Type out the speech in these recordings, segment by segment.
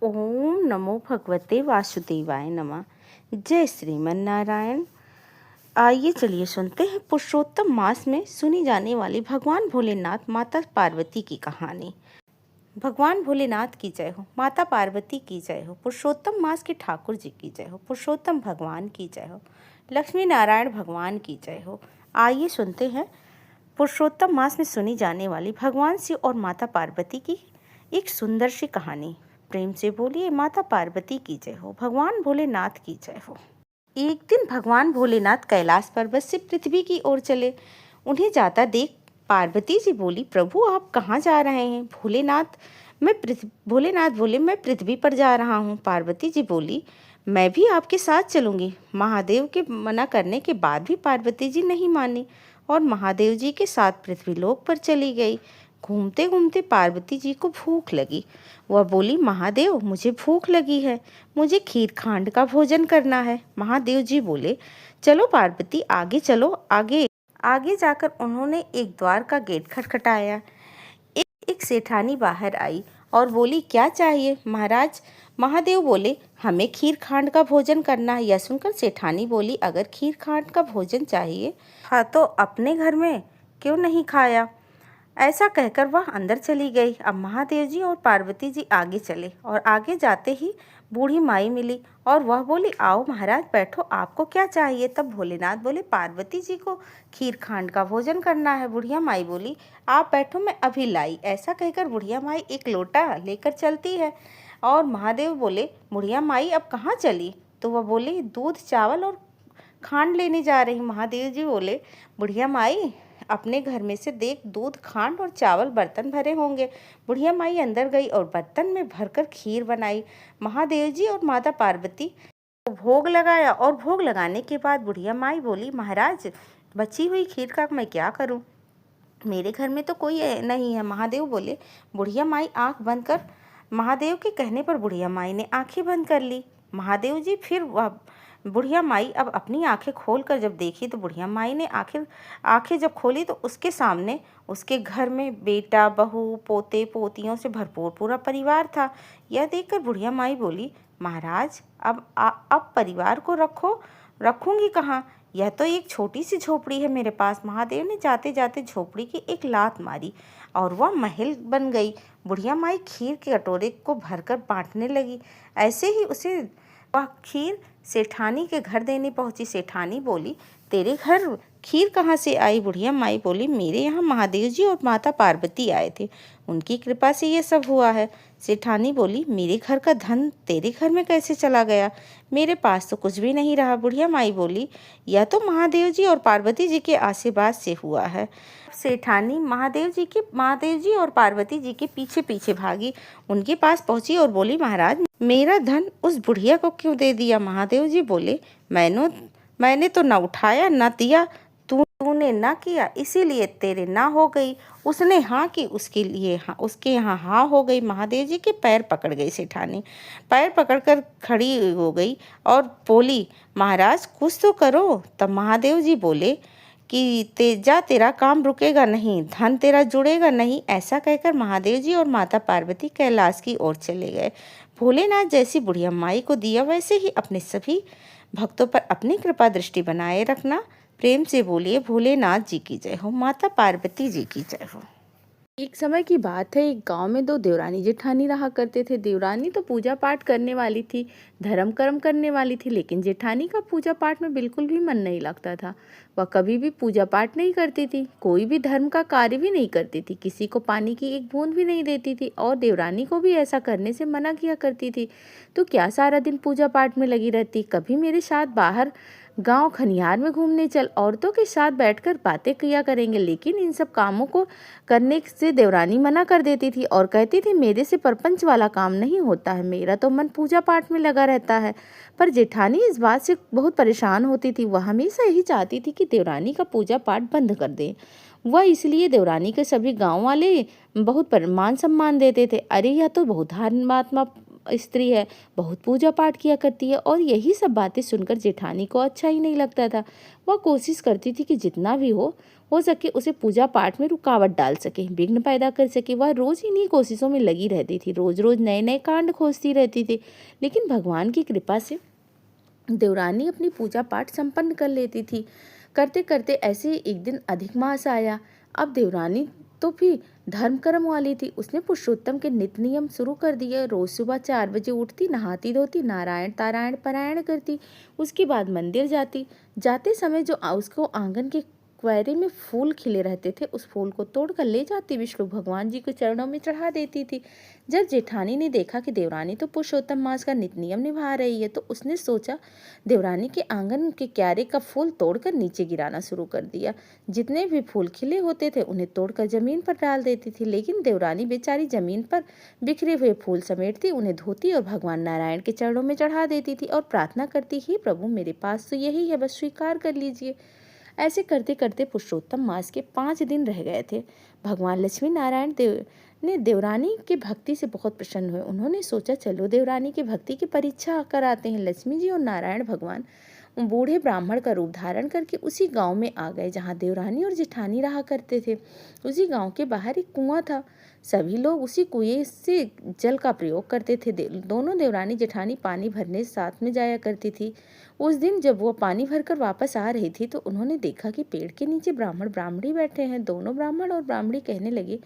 ओम नमो भगवते वासुदेवाय नमः। जय श्रीमन नारायण। आइए चलिए सुनते हैं पुरुषोत्तम मास में सुनी जाने वाली भगवान भोलेनाथ माता पार्वती की कहानी। भगवान भोलेनाथ की जय हो, माता पार्वती की जय हो, पुरुषोत्तम मास के ठाकुर जी की जय हो, पुरुषोत्तम भगवान की जय हो, लक्ष्मी नारायण भगवान की जय हो। आइए सुनते हैं पुरुषोत्तम मास में सुनी जाने वाली भगवान शिव और माता पार्वती की एक सुंदर सी कहानी। प्रेम से बोलिए माता पार्वती की जय हो, भगवान भोलेनाथ की जय हो। एक दिन भगवान भोलेनाथ कैलाश पर्वत से पृथ्वी की ओर चले। उन्हें जाता देख पार्वती जी बोली, प्रभु आप कहाँ जा रहे हैं? भोलेनाथ बोले, मैं पृथ्वी पर जा रहा हूँ। पार्वती जी बोली, मैं भी आपके साथ चलूंगी। महादेव के मना करने के बाद भी पार्वती जी नहीं मानी और महादेव जी के साथ पृथ्वीलोक पर चली गई। घूमते घूमते पार्वती जी को भूख लगी। वह बोली, महादेव मुझे भूख लगी है, मुझे खीर खांड का भोजन करना है। महादेव जी बोले, चलो पार्वती आगे चलो। आगे आगे जाकर उन्होंने एक द्वार का गेट खटखटाया। एक सेठानी बाहर आई और बोली, क्या चाहिए महाराज? महादेव बोले, हमें खीर खांड का भोजन करना है। यह सुनकर सेठानी बोली, अगर खीर खांड का भोजन चाहिए हाँ तो अपने घर में क्यों नहीं खाया? ऐसा कहकर वह अंदर चली गई। अब महादेव जी और पार्वती जी आगे चले और आगे जाते ही बूढ़ी माई मिली और वह बोली, आओ महाराज बैठो, आपको क्या चाहिए? तब भोलेनाथ बोले, पार्वती जी को खीर खांड का भोजन करना है। बुढ़िया माई बोली, आप बैठो मैं अभी लाई। ऐसा कहकर बुढ़िया माई एक लोटा लेकर चलती है और महादेव बोले, बुढ़िया माई अब कहाँ चली? तो वह बोली, दूध चावल और खांड लेने जा रही। महादेव जी बोले, बुढ़िया माई अपने घर में से देख, दूध खांड और चावल बर्तन भरे होंगे। बुढ़िया माई अंदर गई और बर्तन में भरकर खीर बनाई। महादेव जी और माता पार्वती को भोग लगाया और भोग लगाने के बाद बुढ़िया माई बोली, महाराज बची हुई खीर का मैं क्या करूं? मेरे घर में तो कोई नहीं है। महादेव बोले, बुढ़िया माई आंख बंद कर। महादेव के कहने पर बुढ़िया माई ने आंखें बंद कर ली। महादेव जी फिर वह बुढ़िया माई अब अपनी आंखें खोलकर जब देखी तो बुढ़िया माई ने आंखें जब खोली तो उसके सामने उसके घर में बेटा बहू पोते पोतियों से भरपूर पूरा परिवार था। यह देखकर बुढ़िया माई बोली, महाराज अब परिवार को रखूंगी कहाँ? यह तो एक छोटी सी झोपड़ी है मेरे पास। महादेव ने जाते जाते झोपड़ी की एक लात मारी और वह महल बन गई। बुढ़िया माई खीर के कटोरे को भरकर बांटने लगी। ऐसे ही उसे वह खीर सेठानी के घर देने पहुंची। सेठानी बोली, तेरे घर खीर कहाँ से आई? बुढ़िया माई बोली, मेरे यहाँ महादेव जी और माता पार्वती आए थे, उनकी कृपा से ये सब हुआ है। सेठानी बोली, मेरे घर का धन तेरे घर में कैसे चला गया? मेरे पास तो कुछ भी नहीं रहा। बुढ़िया माई बोली, यह तो महादेव जी और पार्वती जी के आशीर्वाद से हुआ है। सेठानी महादेव जी और पार्वती जी के पीछे पीछे भागी, उनके पास पहुंची और बोली, महाराज मेरा धन उस बुढ़िया को क्यों दे दिया? महादेव जी बोले, मैंने तो न उठाया न दिया, तूने ना किया इसीलिए तेरे ना हो गई। उसने हाँ की उसके लिए हाँ, उसके यहाँ हाँ हो गई। महादेव जी के पैर पकड़ गई सेठानी, पैर पकड़कर खड़ी हो गई और बोली, महाराज कुछ तो करो। तब महादेव जी बोले कि तेरा काम रुकेगा नहीं, धन तेरा जुड़ेगा नहीं। ऐसा कहकर महादेव जी और माता पार्वती कैलाश की ओर चले गए। भोलेनाथ जैसी बुढ़िया माई को दिया वैसे ही अपने सभी भक्तों पर अपनी कृपा दृष्टि बनाए रखना। प्रेम से बोलिए भोलेनाथ जी की जय हो, माता पार्वती जी की जय हो। एक समय की बात है, एक गांव में दो देवरानी जेठानी रहा करते थे। देवरानी तो पूजा पाठ करने वाली थी, धर्म कर्म करने वाली थी, लेकिन जेठानी का पूजा पाठ में बिल्कुल भी मन नहीं लगता था। वह कभी भी पूजा पाठ नहीं करती थी, कोई भी धर्म का कार्य भी नहीं करती थी, किसी को पानी की एक बूंद भी नहीं देती थी और देवरानी को भी ऐसा करने से मना किया करती थी। तो क्या सारा दिन पूजा पाठ में लगी रहती? कभी मेरे साथ बाहर गांव खनियार में घूमने चल, औरतों के साथ बैठकर बातें किया करेंगे। लेकिन इन सब कामों को करने से देवरानी मना कर देती थी और कहती थी, मेरे से परपंच वाला काम नहीं होता है, मेरा तो मन पूजा पाठ में लगा रहता है। पर जेठानी इस बात से बहुत परेशान होती थी। वह हमेशा यही चाहती थी कि देवरानी का पूजा पाठ बंद कर दे। वह इसलिए देवरानी के सभी गाँव वाले बहुत मान सम्मान देते थे। अरे यह तो बहुत धर्मात्मा स्त्री है, बहुत पूजा पाठ किया करती है। और यही सब बातें सुनकर जेठानी को अच्छा ही नहीं लगता था। वह कोशिश करती थी कि जितना भी हो सके उसे पूजा पाठ में रुकावट डाल सके, विघ्न पैदा कर सके। वह रोज इन्हीं कोशिशों में लगी रहती थी, रोज रोज नए नए कांड खोजती रहती थी। लेकिन भगवान की कृपा से देवरानी अपनी पूजा पाठ संपन्न कर लेती थी। करते करते ऐसे एक दिन अधिक मास आया। अब देवरानी तो भी धर्म कर्म वाली थी। उसने पुरुषोत्तम के नित्य नियम शुरू कर दिए। रोज सुबह 4 बजे उठती, नहाती धोती, नारायण तारायण पारायण करती। उसके बाद मंदिर जाती। जाते समय जो उसको आंगन के क्यारे में फूल खिले रहते थे, उस फूल को तोड़कर ले जाती, विष्णु भगवान जी के चरणों में चढ़ा देती थी। जब जेठानी ने देखा कि देवरानी तो पुरुषोत्तम मास का नित्य नियम निभा रही है, तो उसने सोचा देवरानी के आंगन के क्यारे का फूल तोड़कर नीचे गिराना शुरू कर दिया। जितने भी फूल खिले होते थे उन्हें तोड़कर जमीन पर डाल देती थी। लेकिन देवरानी बेचारी जमीन पर बिखरे हुए फूल समेटती, उन्हें धोती और भगवान नारायण के चरणों में चढ़ा देती थी और प्रार्थना करती, ही प्रभु मेरे पास तो यही है, बस स्वीकार कर लीजिए। ऐसे करते करते पुरुषोत्तम मास के 5 दिन रह गए थे। भगवान लक्ष्मी नारायण देवरानी के भक्ति से बहुत प्रसन्न हुए। उन्होंने सोचा चलो देवरानी की भक्ति की परीक्षा कराते हैं। लक्ष्मी जी और नारायण भगवान बूढ़े ब्राह्मण का रूप धारण करके उसी गांव में आ गए जहां देवरानी और जेठानी रहा करते थे। उसी गांव के बाहर एक कुआं था। सभी लोग उसी कुएं से जल का प्रयोग करते थे। दोनों देवरानी जेठानी पानी भरने साथ में जाया करती थी। उस दिन जब वो पानी भरकर वापस आ रही थी तो उन्होंने देखा कि पेड़ के नीचे ब्राह्मण ब्राह्मणी बैठे हैं। दोनों ब्राह्मण और ब्राह्मणी कहने लगे,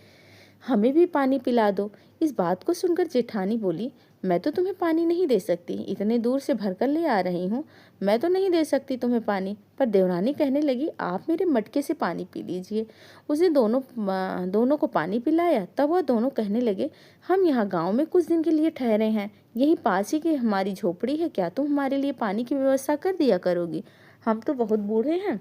हमें भी पानी पिला दो। इस बात को सुनकर जेठानी बोली, मैं तो तुम्हें पानी नहीं दे सकती, इतने दूर से भरकर ले आ रही हूँ, मैं तो नहीं दे सकती तुम्हें पानी। पर देवरानी कहने लगी, आप मेरे मटके से पानी पी लीजिए। उसने दोनों को पानी पिलाया। तब वह दोनों कहने लगे, हम यहाँ गांव में कुछ दिन के लिए ठहरे हैं, यहीं पास ही की हमारी झोपड़ी है, क्या तुम हमारे लिए पानी की व्यवस्था कर दिया करोगी? हम तो बहुत बूढ़े हैं,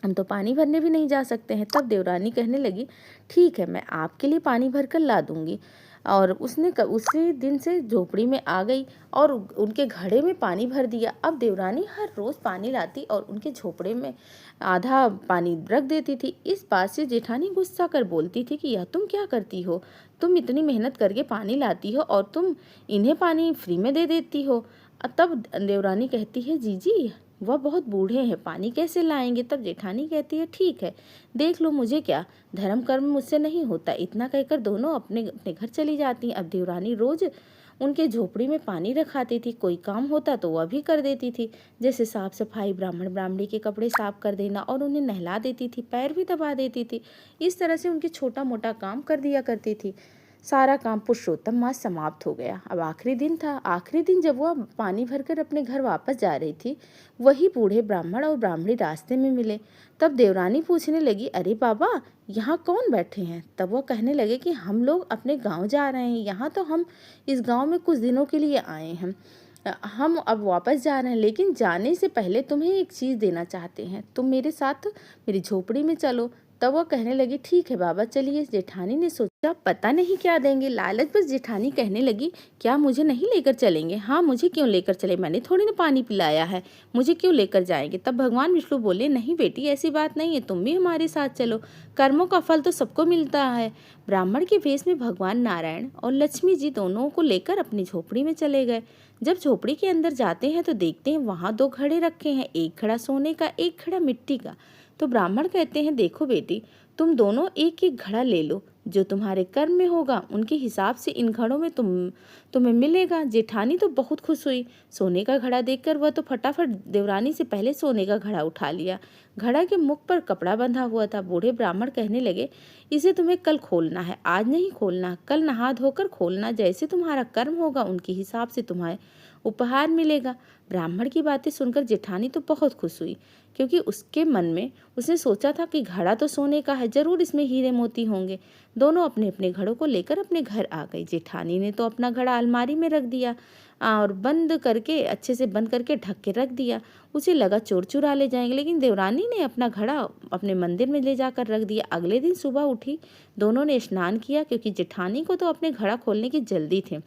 हम तो पानी भरने भी नहीं जा सकते हैं। तब देवरानी कहने लगी, ठीक है, मैं आपके लिए पानी भर कर ला दूंगी। और उसी दिन से झोपड़ी में आ गई और उनके घड़े में पानी भर दिया। अब देवरानी हर रोज पानी लाती और उनके झोपड़े में आधा पानी रख देती थी। इस बात से जेठानी गुस्सा कर बोलती थी कि यह तुम क्या करती हो? तुम इतनी मेहनत करके पानी लाती हो और तुम इन्हें पानी फ्री में दे देती हो। तब देवरानी कहती है, जीजी वह बहुत बूढ़े हैं, पानी कैसे लाएंगे? तब जेठानी कहती है, ठीक है, देख लो, मुझे क्या, धर्म कर्म मुझसे नहीं होता। इतना कहकर दोनों अपने अपने घर चली जाती हैं। अब देवरानी रोज उनके झोपड़ी में पानी रखाती थी। कोई काम होता तो वह भी कर देती थी, जैसे साफ सफाई, ब्राह्मण ब्राह्मणी के कपड़े साफ कर देना, और उन्हें नहला देती थी, पैर भी दबा देती थी। इस तरह से उनके छोटा मोटा काम कर दिया करती थी। सारा काम पुरुषोत्तम मास समाप्त हो गया। अब आखिरी दिन था। आखिरी दिन जब वह पानी भरकर अपने घर वापस जा रही थी, वही बूढ़े ब्राह्मण और ब्राह्मणी रास्ते में मिले। तब देवरानी पूछने लगी, अरे बाबा, यहाँ कौन बैठे हैं? तब वह कहने लगे कि हम लोग अपने गांव जा रहे हैं, यहाँ तो हम इस गांव में कुछ दिनों के लिए आए हैं, हम अब वापस जा रहे हैं, लेकिन जाने से पहले तुम्हें एक चीज़ देना चाहते हैं, तुम मेरे साथ मेरी झोपड़ी में चलो। तब वह कहने लगी, ठीक है बाबा, चलिए। जेठानी ने सोचा पता नहीं क्या देंगे, लालच बस जेठानी कहने लगी, क्या मुझे नहीं लेकर चलेंगे? हाँ, मुझे क्यों लेकर चले, मैंने थोड़ी ना पानी पिलाया है, मुझे क्यों लेकर जाएंगे? तब भगवान विष्णु बोले, नहीं बेटी, ऐसी बात नहीं है, तुम भी हमारे साथ चलो, कर्मों का फल तो सबको मिलता है। ब्राह्मण के वेश में भगवान नारायण और लक्ष्मी जी दोनों को लेकर अपनी झोपड़ी में चले गए। जब झोपड़ी के अंदर जाते हैं तो देखते हैं वहाँ 2 घड़े रखे हैं, एक घड़ा सोने का, एक घड़ा मिट्टी का। तो ब्राह्मण कहते हैं, देखो बेटी, तुम दोनों एक एक घड़ा ले लो, जो तुम्हारे कर्म में होगा उनके हिसाब से इन घड़ों में तुम्हें मिलेगा। जेठानी तो बहुत खुश हुई। सोने का घड़ा देखकर वह तो फटाफट देवरानी से पहले सोने का घड़ा उठा लिया। घड़ा के मुख पर कपड़ा बंधा हुआ था। बूढ़े ब्राह्मण कहने लगे, इसे तुम्हें कल खोलना है, आज नहीं खोलना, कल नहा धोकर खोलना, जैसे तुम्हारा कर्म होगा उनके हिसाब से तुम्हारे उपहार मिलेगा। ब्राह्मण की बातें सुनकर जेठानी तो बहुत खुश हुई, क्योंकि उसके मन में उसने सोचा था कि घड़ा तो सोने का है, जरूर इसमें हीरे मोती होंगे। दोनों अपने अपने घड़ों को लेकर अपने घर आ गई। जेठानी ने तो अपना घड़ा अलमारी में रख दिया और बंद करके, अच्छे से बंद करके ढक के रख दिया। उसे लगा चोर चुरा ले जाएंगे, लेकिन देवरानी ने अपना घड़ा अपने मंदिर में ले जाकर रख दिया। अगले दिन सुबह उठी, दोनों ने स्नान किया, क्योंकि जेठानी को तो अपने घड़ा खोलने की जल्दी थी,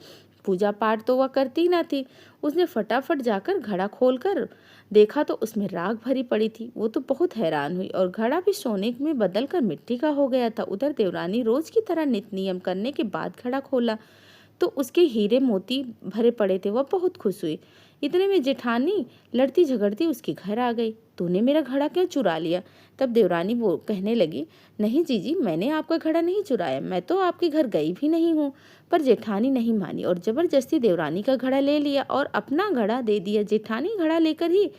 पूजा पाठ तो वह करती ना थी। उसने फटाफट जाकर घड़ा खोलकर देखा तो उसमें राख भरी पड़ी थी। वो तो बहुत हैरान हुई, और घड़ा भी सोने में बदल कर मिट्टी का हो गया था। उधर देवरानी रोज की तरह नित्य नियम करने के बाद घड़ा खोला तो उसके हीरे मोती भरे पड़े थे। वह बहुत खुश हुई। इतने में जेठानी लड़ती झगड़ती उसके घर आ गई। तूने मेरा घड़ा क्यों चुरा लिया? तब देवरानी वो कहने लगी, नहीं जीजी, मैंने आपका घड़ा नहीं चुराया, मैं तो आपके घर गई भी नहीं हूँ। पर जेठानी नहीं मानी और जबरदस्ती देवरानी का घड़ा ले लिया और अपना घड़ा दे दिया। जेठानी घड़ा लेकर ही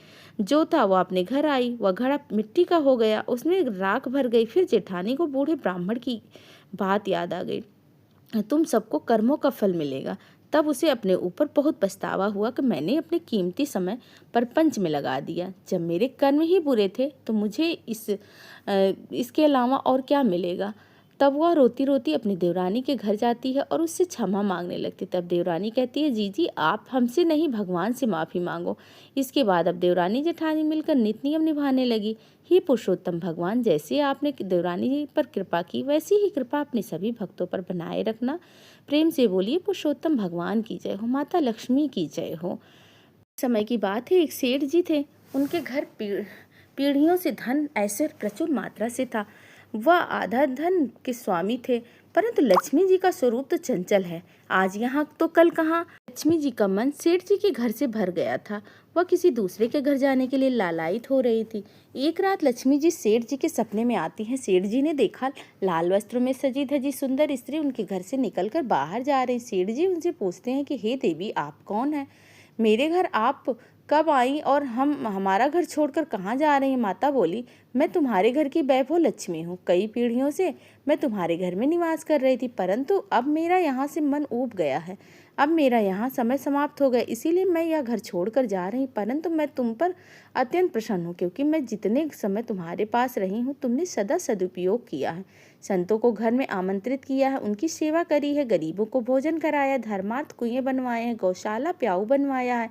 जो था वो अपने घर आई। वह घड़ा मिट्टी का हो गया, उसमें राख भर गई। फिर जेठानी को बूढ़े ब्राह्मण की बात याद आ गई, तुम सबको कर्मों का फल मिलेगा। तब उसे अपने ऊपर बहुत पछतावा हुआ कि मैंने अपने कीमती समय परपंच में लगा दिया। जब मेरे कर्म ही बुरे थे तो मुझे इसके अलावा और क्या मिलेगा। तब वह रोती रोती अपनी देवरानी के घर जाती है और उससे क्षमा मांगने लगती। तब देवरानी कहती है, जीजी आप हमसे नहीं भगवान से माफ़ी मांगो। इसके बाद अब देवरानी जेठानी मिलकर नित्य नियम निभाने लगी। हे पुरुषोत्तम भगवान, जैसे आपने देवरानी पर कृपा की वैसी ही कृपा अपने सभी भक्तों पर बनाए रखना। प्रेम से बोलिए, पुरुषोत्तम भगवान की जय हो, माता लक्ष्मी की जय हो। समय की बात है, एक सेठ जी थे। उनके घर पीढ़ियों से धन ऐसे प्रचुर मात्रा से था। वह आधा धन के स्वामी थे, परंतु लक्ष्मी जी का स्वरूप तो चंचल है, आज यहाँ तो कल कहाँ। लक्ष्मी जी का मन सेठ जी के घर से भर गया था। वह किसी दूसरे के घर जाने के लिए लालायित हो रही थी। एक रात लक्ष्मी जी सेठ जी के सपने में आती हैं। सेठ जी ने देखा लाल वस्त्रों में सजी धजी सुंदर स्त्री उनके घर से निकलकर बाहर जा रही। सेठ जी उनसे पूछते हैं कि हे देवी, आप कौन हैं? मेरे घर आप कब आई और हम हमारा घर छोड़कर कहाँ जा रही हैं? माता बोली, मैं तुम्हारे घर की वैभव लक्ष्मी हूँ। कई पीढ़ियों से मैं तुम्हारे घर में निवास कर रही थी, परंतु अब मेरा यहाँ से मन ऊब गया है। अब मेरा यहाँ समय समाप्त हो गया, इसीलिए मैं यह घर छोड़कर जा रही। परंतु मैं तुम पर अत्यंत प्रसन्न हूँ, क्योंकि मैं जितने समय तुम्हारे पास रही हूँ तुमने सदा सदुपयोग किया है। संतों को घर में आमंत्रित किया है, उनकी सेवा करी है, गरीबों को भोजन कराया, धर्मार्थ कुएं बनवाए हैं, गौशाला प्याऊ बनवाया है,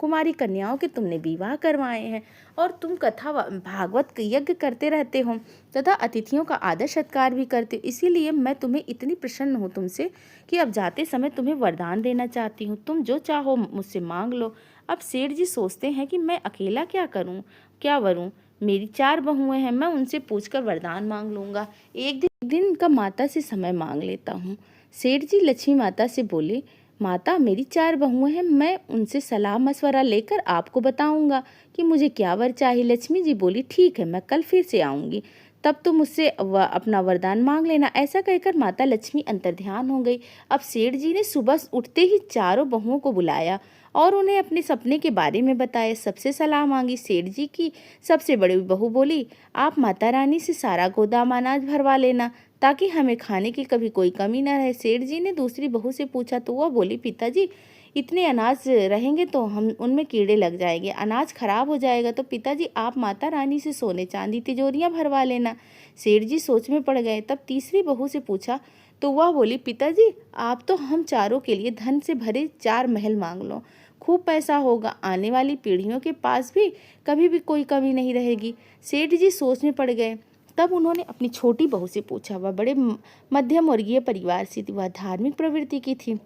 कुमारी कन्याओं के तुमने विवाह करवाए हैं, और तुम कथा भागवत यज्ञ करते रहते हो तथा अतिथियों का आदर सत्कार भी करते हो। इसीलिए मैं तुम्हें इतनी प्रसन्न हूँ तुमसे कि अब जाते समय तुम्हें वरदान देना चाहती हूँ। तुम जो चाहो मुझसे मांग लो। अब सेठ जी सोचते हैं कि मैं अकेला क्या करूँ, क्या वरूँ। मेरी 4 बहुएं हैं, मैं उनसे पूछकर वरदान मांग लूँगा। एक दिन का माता से समय मांग लेता हूँ। सेठ जी लक्ष्मी माता से बोले, माता मेरी 4 बहुएं हैं, मैं उनसे सलाह मशवरा लेकर आपको बताऊंगा कि मुझे क्या वर चाहिए। लक्ष्मी जी बोली, ठीक है, मैं कल फिर से आऊंगी, तब तुम मुझसे अपना वरदान मांग लेना। ऐसा कहकर माता लक्ष्मी अंतर्ध्यान हो गई। अब सेठ जी ने सुबह उठते ही 4 बहुओं को बुलाया और उन्हें अपने सपने के बारे में बताया। सबसे सलाह मांगी। सेठ जी की सबसे बड़ी बहू बोली, आप माता रानी से सारा गोदाम अनाज भरवा लेना ताकि हमें खाने की कभी कोई कमी न रहे। सेठ जी ने दूसरी बहू से पूछा तो वह बोली, पिताजी इतने अनाज रहेंगे तो हम उनमें कीड़े लग जाएंगे, अनाज खराब हो जाएगा, तो पिताजी आप माता रानी से सोने चांदी तिजोरियां भरवा लेना। सेठ जी सोच में पड़ गए। तब तीसरी बहू से पूछा तो वह बोली, पिताजी आप तो हम चारों के लिए धन से भरे 4 महल मांग लो, खूब पैसा होगा, आने वाली पीढ़ियों के पास भी कभी भी कोई कमी नहीं रहेगी। सेठ जी सोच में पड़ गए। तब उन्होंने अपनी छोटी बहू से पूछा। वह बड़े मध्यम वर्गीय परिवार से थी, वह धार्मिक प्रवृत्ति की थी।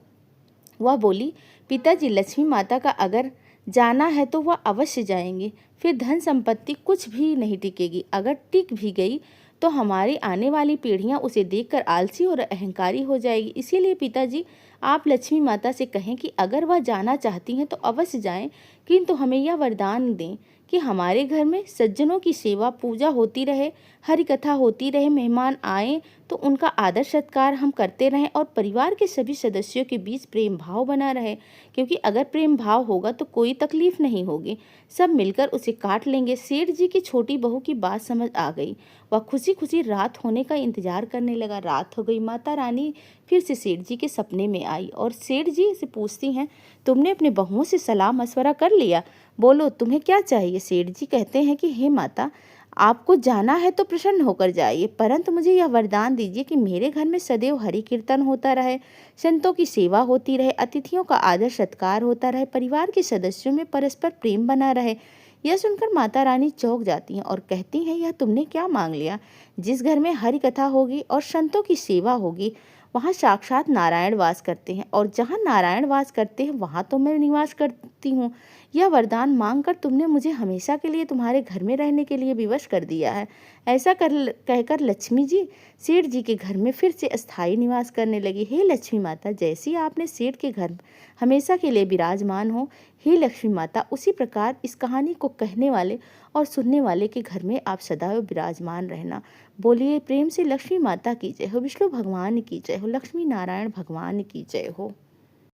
वह बोली, पिताजी लक्ष्मी माता का अगर जाना है तो वह अवश्य जाएंगे, फिर धन संपत्ति कुछ भी नहीं टिकेगी। अगर टिक भी गई तो हमारी आने वाली पीढ़ियां उसे देखकर आलसी और अहंकारी हो जाएगी। इसीलिए पिताजी आप लक्ष्मी माता से कहें कि अगर वह जाना चाहती हैं तो अवश्य जाएं, किंतु हमें यह वरदान दें कि हमारे घर में सज्जनों की सेवा पूजा होती रहे, हरि कथा होती रहे, मेहमान आए तो उनका आदर सत्कार हम करते रहें और परिवार के सभी सदस्यों के बीच प्रेम भाव बना रहे, क्योंकि अगर प्रेम भाव होगा तो कोई तकलीफ नहीं होगी, सब मिलकर उसे काट लेंगे। सेठ जी की छोटी बहू की बात समझ आ गई। वह खुशी खुशी रात होने का इंतजार करने लगा। रात हो गई। माता रानी फिर से सेठ जी के सपने में आई और सेठ जी से पूछती हैं, तुमने अपने बहुओं से सलाह मशवरा कर लिया, बोलो तुम्हें क्या चाहिए। सेठ जी कहते हैं कि हे माता, आपको जाना है तो प्रसन्न होकर जाइए, परंतु मुझे यह वरदान दीजिए कि मेरे घर में सदैव हरि कीर्तन होता रहे, संतों की सेवा होती रहे, अतिथियों का आदर सत्कार होता रहे, परिवार के सदस्यों में परस्पर प्रेम बना रहे। यह सुनकर माता रानी चौंक जाती हैं और कहती हैं, यह तुमने क्या मांग लिया। जिस घर में हरि कथा होगी और संतों की सेवा होगी वहाँ साक्षात नारायण वास करते हैं, और जहाँ नारायण वास करते हैं वहाँ तो मैं निवास करती हूँ। यह वरदान मांगकर तुमने मुझे हमेशा के लिए तुम्हारे घर में रहने के लिए विवश कर दिया है। ऐसा कहकर लक्ष्मी जी सेठ जी के घर में फिर से अस्थायी निवास करने लगी। हे लक्ष्मी माता, जैसी आपने सेठ के घर हमेशा के लिए विराजमान हो, हे लक्ष्मी माता, उसी प्रकार इस कहानी को कहने वाले और सुनने वाले के घर में आप सदैव विराजमान रहना। बोलिए प्रेम से लक्ष्मी माता की जय हो, विष्णु भगवान की जय हो, लक्ष्मी नारायण भगवान की जय हो।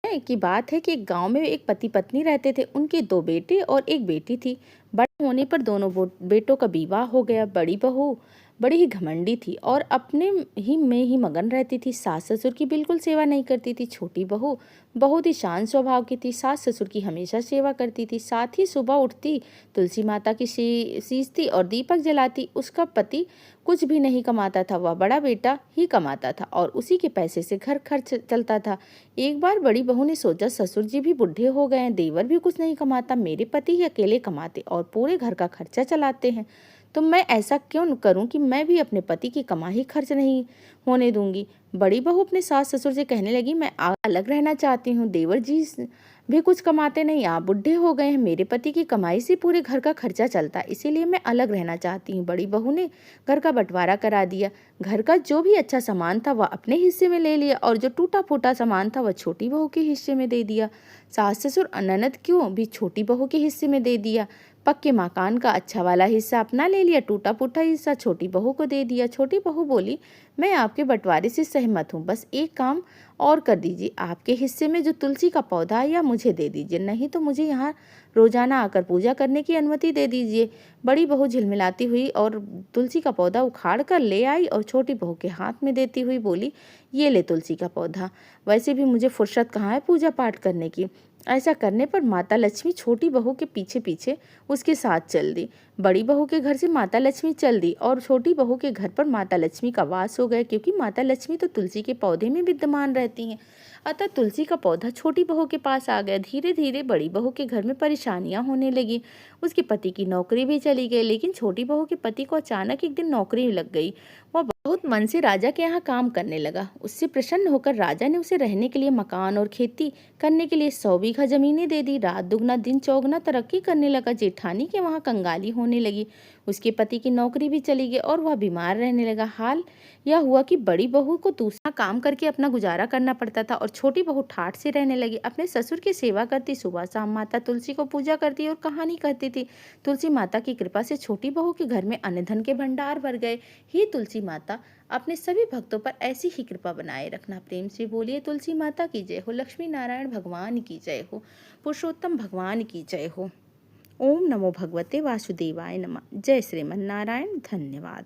की बात है कि एक गांव में एक पति पत्नी रहते थे। उनके 2 बेटे और एक बेटी थी। बड़े होने पर दोनों बेटों का विवाह हो गया। बड़ी बहू बड़ी ही घमंडी थी और अपने ही में ही मगन रहती थी। सास ससुर की बिल्कुल सेवा नहीं करती थी। छोटी बहू बहुत ही शांत स्वभाव की थी। सास ससुर की हमेशा सेवा करती थी। साथ ही सुबह उठती, तुलसी माता की सींचती और दीपक जलाती। उसका पति कुछ भी नहीं कमाता था, वह बड़ा बेटा ही कमाता था और उसी के पैसे से घर खर्च चलता था। एक बार बड़ी बहू ने सोचा, ससुर जी भी बुढ़े हो गए हैं, देवर भी कुछ नहीं कमाता, मेरे पति ही अकेले कमाते और पूरे घर का खर्चा चलाते हैं, तो मैं ऐसा क्यों करूं कि मैं भी अपने पति की कमाई खर्च नहीं होने दूंगी। बड़ी बहू अपने सास ससुर से कहने लगी, मैं अलग रहना चाहती हूँ। देवर जी भी कुछ कमाते नहीं, आप बुढ़े हो गए हैं, मेरे पति की कमाई से पूरे घर का खर्चा चलता है, इसीलिए मैं अलग रहना चाहती हूँ। बड़ी बहू ने घर का बंटवारा करा दिया। घर का जो भी अच्छा सामान था वह अपने हिस्से में ले लिया और जो टूटा फूटा सामान था वह छोटी बहू के हिस्से में दे दिया। सास ससुर ननद क्यों भी छोटी बहू के हिस्से में दे दिया। पक्के मकान का अच्छा वाला हिस्सा अपना ले लिया, टूटा फूटा हिस्सा छोटी बहू को दे दिया। छोटी बहू बोली, मैं आपके बंटवारे से सहमत हूँ, बस एक काम और कर दीजिए, आपके हिस्से में जो तुलसी का पौधा है या मुझे दे दीजिए, नहीं तो मुझे यहाँ रोजाना आकर पूजा करने की अनुमति दे दीजिए। बड़ी बहू झिलमिलाती हुई और तुलसी का पौधा उखाड़ कर ले आई और छोटी बहू के हाथ में देती हुई बोली, ये ले तुलसी का पौधा, वैसे भी मुझे फुर्सत कहाँ है पूजा पाठ करने की। ऐसा करने पर माता लक्ष्मी छोटी बहू के पीछे पीछे उसके साथ चल दी। बड़ी बहू के घर से माता लक्ष्मी चल दी और छोटी बहू के घर पर माता लक्ष्मी का वास हो गया, क्योंकि माता लक्ष्मी तो तुलसी के पौधे में विद्यमान रहती हैं। अतः तुलसी का पौधा छोटी बहू के पास आ गया। धीरे धीरे बड़ी बहू के घर में परेशानियां होने लगी। उसके पति की नौकरी भी चली गई, लेकिन छोटी बहू के पति को अचानक एक दिन नौकरी लग गई। वह बहुत मन से राजा के यहाँ काम करने लगा। उससे प्रसन्न होकर राजा ने उसे रहने के लिए मकान और खेती करने के लिए 100 बीघा जमीनें दे दी। रात दुगना दिन चौगुना तरक्की करने लगा। जेठानी के वहाँ कंगाली होने लगी। उसके पति की नौकरी भी चली गई और वह बीमार रहने लगा। हाल यह हुआ कि बड़ी बहू को दूसरा काम करके अपना गुजारा करना पड़ता था और छोटी बहू ठाठ से रहने लगी। अपने ससुर की सेवा करती, सुबह शाम माता तुलसी को पूजा करती और कहानी कहती थी। तुलसी माता की कृपा से छोटी बहू के घर में अन्न धन के भंडार भर गए। हे तुलसी माता, अपने सभी भक्तों पर ऐसी ही कृपा बनाए रखना। प्रेम से बोलिए तुलसी माता की जय हो, लक्ष्मी नारायण भगवान की जय हो, पुरुषोत्तम भगवान की जय हो। ओम नमो भगवते वासुदेवाय नमः। जय श्रीमन नारायण। धन्यवाद।